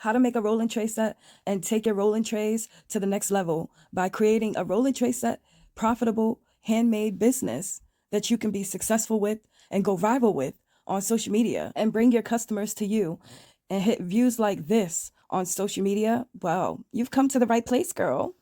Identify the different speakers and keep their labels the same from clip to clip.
Speaker 1: how to make a rolling tray set and take your rolling trays to the next level by creating a rolling tray set profitable handmade business that you can be successful with and go viral with on social media and bring your customers to you and hit views like this on social media. Wow, you've come to the right place, girl.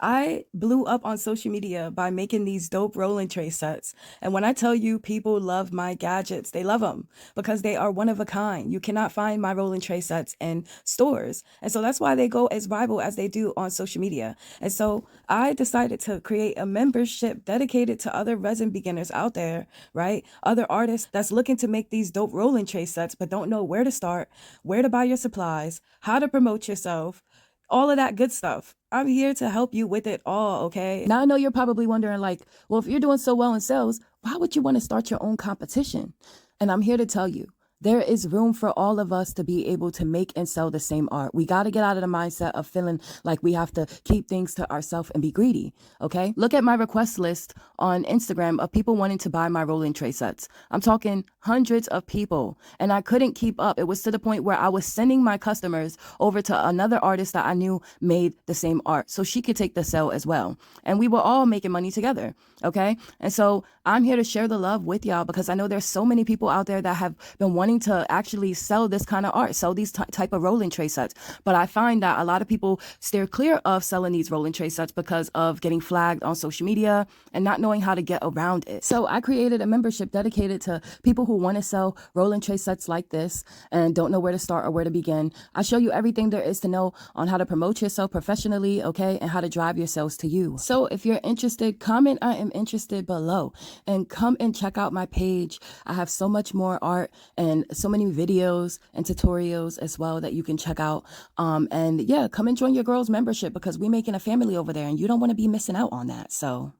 Speaker 1: I blew up on social media by making these dope rolling tray sets. And when I tell you people love my gadgets, they love them because they are one of a kind. You cannot find my rolling tray sets in stores. And so that's why they go as viral as they do on social media. And so I decided to create a membership dedicated to other resin beginners out there, right? Other artists that's looking to make these dope rolling tray sets, but don't know where to start, where to buy your supplies, how to promote yourself, all of that good stuff. I'm here to help you with it all, okay? Now I know you're probably wondering like, well, if you're doing so well in sales, why would you want to start your own competition? And I'm here to tell you, there is room for all of us to be able to make and sell the same art. We got to get out of the mindset of feeling like we have to keep things to ourselves and be greedy, okay? Look at my request list on Instagram of people wanting to buy my rolling tray sets. I'm talking hundreds of people, and I couldn't keep up. It was to the point where I was sending my customers over to another artist that I knew made the same art so she could take the sale as well. And we were all making money together, okay? And so I'm here to share the love with y'all because I know there's so many people out there that have been wanting to actually sell this kind of art, sell these type of rolling tray sets. But I find that a lot of people steer clear of selling these rolling tray sets because of getting flagged on social media and not knowing how to get around it. So I created a membership dedicated to people who want to sell rolling tray sets like this and don't know where to start or where to begin. I show you everything there is to know on how to promote yourself professionally, okay, and how to drive your sales to you. So if you're interested, comment "I am interested" below and come and check out my page. I have so much more art and so many videos and tutorials as well that you can check out. And yeah, come and join your girls membership because we're making a family over there and you don't want to be missing out on that. So